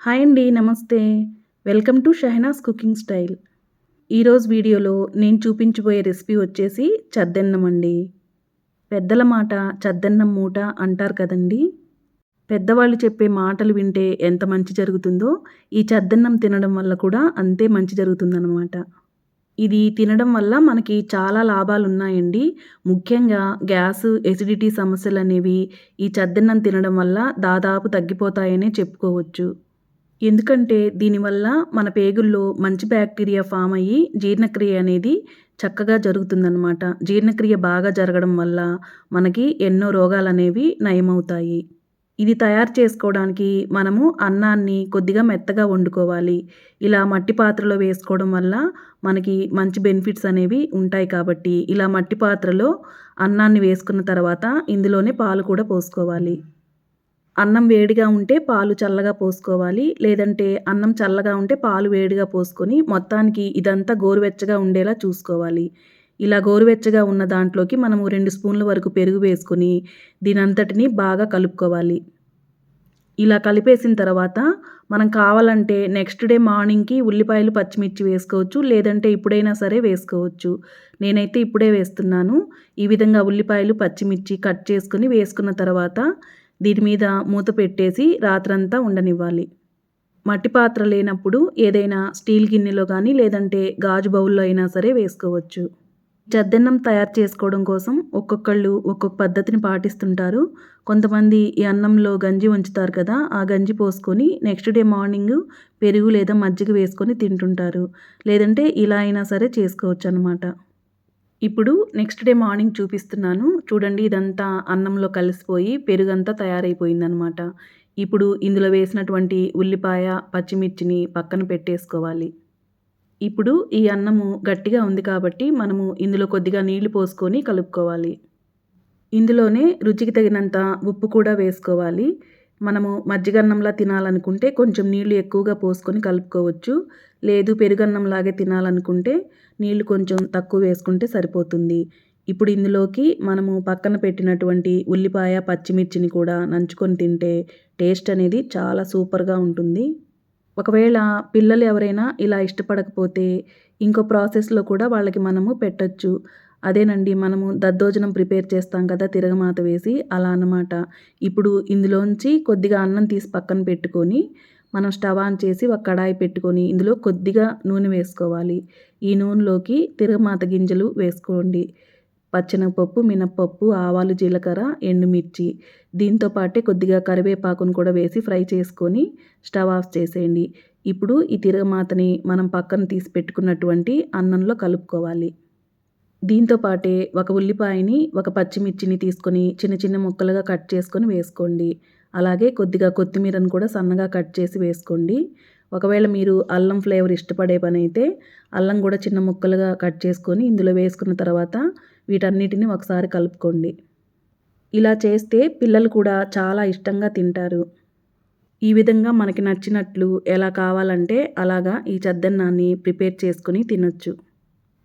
Hi అండి. నమస్తే. Welcome to Shahnaz cooking style. ఈరోజు వీడియోలో నేను చూపించబోయే రెసిపీ వచ్చేసి చద్దన్నం అండి. పెద్దల మాట చద్దన్నం మూట అంటారు కదండీ! పెద్దవాళ్ళు చెప్పే మాటలు వింటే ఎంత మంచి జరుగుతుందో, ఈ చద్దన్నం తినడం వల్ల కూడా అంతే మంచి జరుగుతుందనమాట. ఇది తినడం వల్ల మనకి చాలా లాభాలున్నాయండి. ముఖ్యంగా గ్యాసు, ఎసిడిటీ సమస్యలనేవి ఈ చద్దన్నం తినడం వల్ల దాదాపు తగ్గిపోతాయనే చెప్పుకోవచ్చు. ఎందుకంటే దీనివల్ల మన పేగుల్లో మంచి బ్యాక్టీరియా ఫామ్ అయ్యి జీర్ణక్రియ అనేది చక్కగా జరుగుతుందనమాట. జీర్ణక్రియ బాగా జరగడం వల్ల మనకి ఎన్నో రోగాలనేవి నయమవుతాయి. ఇది తయారు చేసుకోవడానికి మనము అన్నాన్ని కొద్దిగా మెత్తగా వండుకోవాలి. ఇలా మట్టి పాత్రలో వేసుకోవడం వల్ల మనకి మంచి బెనిఫిట్స్ అనేవి ఉంటాయి కాబట్టి ఇలా మట్టి పాత్రలో అన్నాన్ని వేసుకున్న తర్వాత ఇందులోనే పాలు కూడా పోసుకోవాలి. అన్నం వేడిగా ఉంటే పాలు చల్లగా పోసుకోవాలి. లేదంటే అన్నం చల్లగా ఉంటే పాలు వేడిగా పోసుకొని మొత్తానికి ఇదంతా గోరువెచ్చగా ఉండేలా చూసుకోవాలి. ఇలా గోరువెచ్చగా ఉన్న దాంట్లోకి మనము 2 స్పూన్ల వరకు పెరుగు వేసుకొని దీనంతటిని బాగా కలుపుకోవాలి. ఇలా కలిపేసిన తర్వాత మనం కావాలంటే నెక్స్ట్ డే మార్నింగ్‌కి ఉల్లిపాయలు, పచ్చిమిర్చి వేసుకోవచ్చు. లేదంటే ఇప్పుడైనా సరే వేసుకోవచ్చు. నేనైతే ఇప్పుడే వేస్తున్నాను. ఈ విధంగా ఉల్లిపాయలు, పచ్చిమిర్చి కట్ చేసుకొని వేసుకున్న తర్వాత దీని మీద మూత పెట్టేసి రాత్రంతా ఉండనివ్వాలి. మట్టి పాత్ర లేనప్పుడు ఏదైనా స్టీల్ గిన్నెలో గానీ, లేదంటే గాజు బౌల్‌లో అయినా సరే వేసుకోవచ్చు. చద్దన్నం తయారు చేసుకోవడం కోసం ఒక్కొక్కళ్ళు ఒక్కొక్క పద్ధతిని పాటిస్తుంటారు. కొంతమంది ఈ అన్నంలో గంజి ఉంచుతారు కదా! ఆ గంజి పోసుకొని నెక్స్ట్ డే మార్నింగు పెరుగు లేదా మజ్జిగ వేసుకొని తింటుంటారు. లేదంటే ఇలా అయినా సరే చేసుకోవచ్చనమాట. ఇప్పుడు నెక్స్ట్ డే మార్నింగ్ చూపిస్తున్నాను. చూడండి ఇదంతా అన్నంలో కలిసిపోయి పెరుగంతా తయారైపోయిందనమాట. ఇప్పుడు ఇందులో వేసినటువంటి ఉల్లిపాయ, పచ్చిమిర్చిని పక్కన పెట్టేసుకోవాలి. ఇప్పుడు ఈ అన్నము గట్టిగా ఉంది కాబట్టి మనము ఇందులో కొద్దిగా నీళ్లు పోసుకొని కలుపుకోవాలి. ఇందులోనే రుచికి తగినంత ఉప్పు కూడా వేసుకోవాలి. మనము మజ్జిగన్నంలా తినాలనుకుంటే కొంచెం నీళ్లు ఎక్కువగా పోసుకొని కలుపుకోవచ్చు. లేదు పెరుగన్నంలాగే తినాలనుకుంటే నీళ్లు కొంచెం తక్కువ వేసుకుంటే సరిపోతుంది. ఇప్పుడు ఇందులోకి మనము పక్కన పెట్టినటువంటి ఉల్లిపాయ, పచ్చిమిర్చిని కూడా నంచుకొని తింటే టేస్ట్ అనేది చాలా సూపర్‌గా ఉంటుంది. ఒకవేళ పిల్లలు ఎవరైనా ఇలా ఇష్టపడకపోతే ఇంకో ప్రాసెస్‌లో కూడా వాళ్ళకి మనము పెట్టొచ్చు. అదేనండి మనము దద్దోజనం ప్రిపేర్ చేస్తాం కదా! తిరగమాత వేసి అలా అన్నమాట. ఇప్పుడు ఇందులోంచి కొద్దిగా అన్నం తీసి పక్కన పెట్టుకొని, మనం స్టవ్ ఆన్ చేసి ఒక కడాయి పెట్టుకొని ఇందులో కొద్దిగా నూనె వేసుకోవాలి. ఈ నూనెలోకి తిరగమాత గింజలు వేసుకోండి. పచ్చెనగపప్పు, మినపప్పు, ఆవాలు, జీలకర్ర, ఎండుమిర్చి దీంతో పాటే కొద్దిగా కరివేపాకును కూడా వేసి ఫ్రై చేసుకొని స్టవ్ ఆఫ్ చేసేయండి. ఇప్పుడు ఈ తిరగమాతని మనం పక్కన తీసి పెట్టుకున్నటువంటి అన్నంలో కలుపుకోవాలి. దీంతో పాటే ఒక ఉల్లిపాయని, ఒక పచ్చిమిర్చిని తీసుకొని చిన్న చిన్న ముక్కలుగా కట్ చేసుకొని వేసుకోండి. అలాగే కొద్దిగా కొత్తిమీరను కూడా సన్నగా కట్ చేసి వేసుకోండి. ఒకవేళ మీరు అల్లం ఫ్లేవర్ ఇష్టపడే పనైతే అల్లం కూడా చిన్న ముక్కలుగా కట్ చేసుకొని ఇందులో వేసుకున్న తర్వాత వీటన్నిటిని ఒకసారి కలుపుకోండి. ఇలా చేస్తే పిల్లలు కూడా చాలా ఇష్టంగా తింటారు. ఈ విధంగా మనకి నచ్చినట్లు ఎలా కావాలంటే అలాగా ఈ చద్దన్నాన్ని ప్రిపేర్ చేసుకొని తినొచ్చు.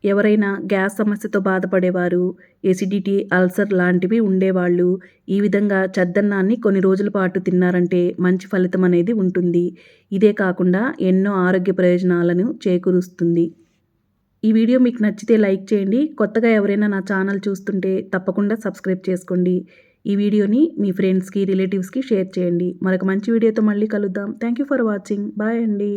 ఎవరైనా గ్యాస్ సమస్యతో బాధపడేవారు, ఎసిడిటీ, అల్సర్ లాంటివి ఉండేవాళ్ళు ఈ విధంగా చద్దన్నాన్ని కొన్ని రోజుల పాటు తిన్నారంటే మంచి ఫలితం అనేది ఉంటుంది. ఇదే కాకుండా ఎన్నో ఆరోగ్య ప్రయోజనాలను చేకూరుస్తుంది. ఈ వీడియో మీకు నచ్చితే లైక్ చేయండి. కొత్తగా ఎవరైనా నా ఛానల్ చూస్తుంటే తప్పకుండా సబ్స్క్రైబ్ చేసుకోండి. ఈ వీడియోని మీ ఫ్రెండ్స్‌కి, రిలేటివ్స్‌కి షేర్ చేయండి. మరొక మంచి వీడియోతో మళ్ళీ కలుద్దాం. Thank you for watching. Bye అండి.